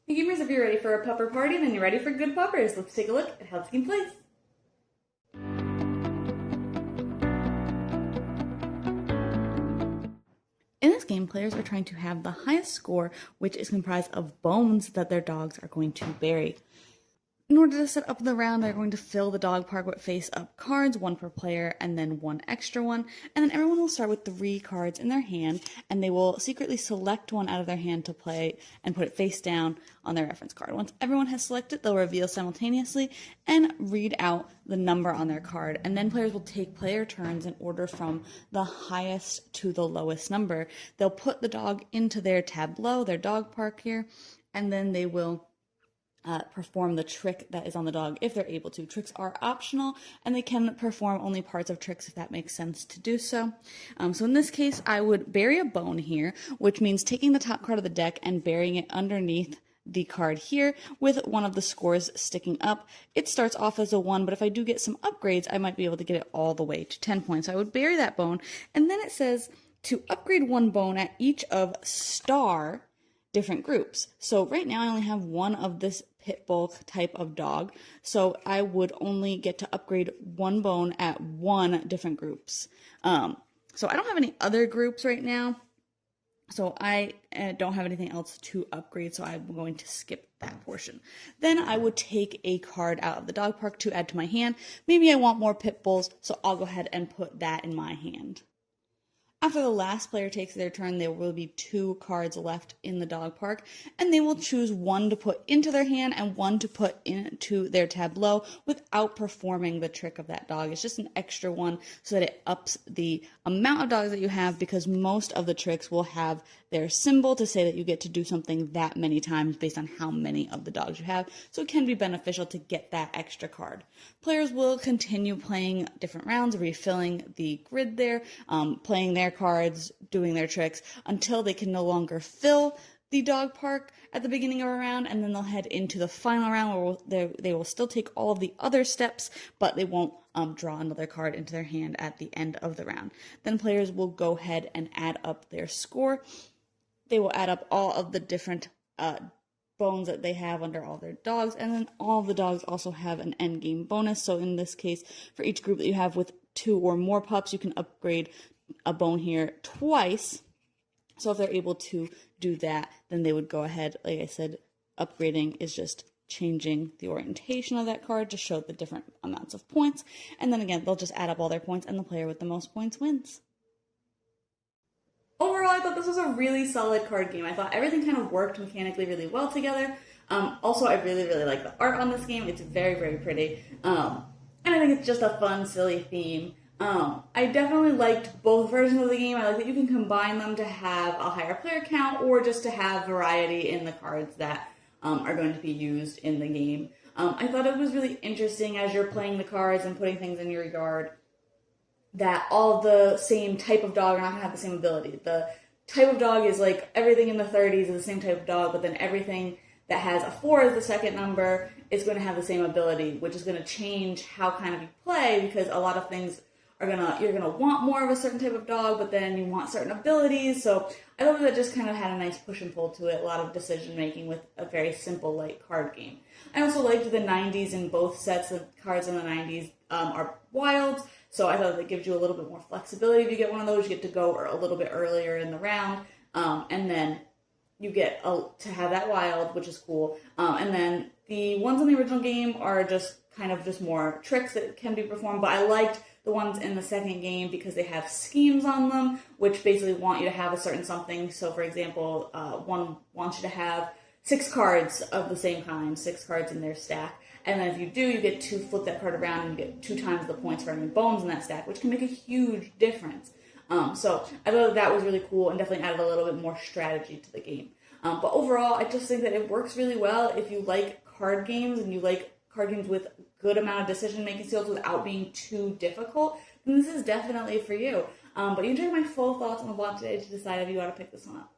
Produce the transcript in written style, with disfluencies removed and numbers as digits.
Hey gamers, if you're ready for a pupper party, then you're ready for good puppers. Let's take a look at how this game plays. In this game, players are trying to have the highest score, which is comprised of bones that their dogs are going to bury. In order to set up the round, they're going to fill the dog park with face-up cards, one per player, and then one extra one. And then everyone will start with 3 cards in their hand, and they will secretly select one out of their hand to play and put it face down on their reference card. Once everyone has selected, they'll reveal simultaneously and read out the number on their card. And then players will take player turns in order from the highest to the lowest number. They'll put the dog into their tableau, their dog park here, and then they will perform the trick that is on the dog if they're able to. Tricks are optional, and they can perform only parts of tricks if that makes sense to do so. So in this case, I would bury a bone here, which means taking the top card of the deck and burying it underneath the card here with one of the scores sticking up. It starts off as a 1, but if I do get some upgrades, I might be able to get it all the way to 10 points. So I would bury that bone, and then it says to upgrade 1 bone at each of star different groups. So right now I only have 1 of this pit bull type of dog, so I would only get to upgrade 1 bone at 1 different groups. So I don't have any other groups right now, so I don't have anything else to upgrade, so I'm going to skip that portion. Then I would take a card out of the dog park to add to my hand. Maybe I want more pit bulls, so I'll go ahead and put that in my hand. After the last player takes their turn, there will be 2 cards left in the dog park, and they will choose 1 to put into their hand and 1 to put into their tableau without performing the trick of that dog. It's just an extra one so that it ups the amount of dogs that you have, because most of the tricks will have their symbol to say that you get to do something that many times based on how many of the dogs you have, so it can be beneficial to get that extra card. Players will continue playing different rounds, refilling the grid there, playing their cards, doing their tricks, until they can no longer fill the dog park at the beginning of a round, and then they'll head into the final round where they will still take all of the other steps, but they won't draw another card into their hand at the end of the round. Then players will go ahead and add up their score. They will add up all of the different bones that they have under all their dogs, and then all of the dogs also have an end game bonus. So in this case, for each group that you have with 2 or more pups, you can upgrade a bone here twice. So if they're able to do that, then they would go ahead. Like I said, upgrading is just changing the orientation of that card to show the different amounts of points. And then again, they'll just add up all their points, and the player with the most points wins. Overall, I thought this was a really solid card game. I thought everything kind of worked mechanically really well together. Also, I really like the art on this game. It's very pretty. And I think it's just a fun, silly theme. I definitely liked both versions of the game. I like that you can combine them to have a higher player count, or just to have variety in the cards that are going to be used in the game. I thought it was really interesting as you're playing the cards and putting things in your yard, that all the same type of dog are not going to have the same ability. The type of dog is like everything in the 30s is the same type of dog, but then everything that has a 4 as the second number is going to have the same ability, which is going to change how kind of you play, because a lot of things you're gonna want more of a certain type of dog, but then you want certain abilities. So I thought that just kind of had a nice push and pull to it, a lot of decision making with a very simple, light card game. I also liked the 90s in both sets. The cards in the 90s are wilds, so I thought that gives you a little bit more flexibility. If you get one of those, you get to go a little bit earlier in the round, and then you get to have that wild, which is cool. And then the ones in the original game are just kind of just more tricks that can be performed, but I liked the ones in the second game because they have schemes on them, which basically want you to have a certain something. So for example, one wants you to have 6 cards of the same kind, 6 cards in their stack. And then if you do, you get to flip that card around and you get 2 times the points for having bones in that stack, which can make a huge difference. So I thought that was really cool and definitely added a little bit more strategy to the game. But overall, I just think that it works really well if you like card games and you like card games with good amount of decision-making skills without being too difficult, then this is definitely for you. But you can check my full thoughts on the blog today to decide if you want to pick this one up.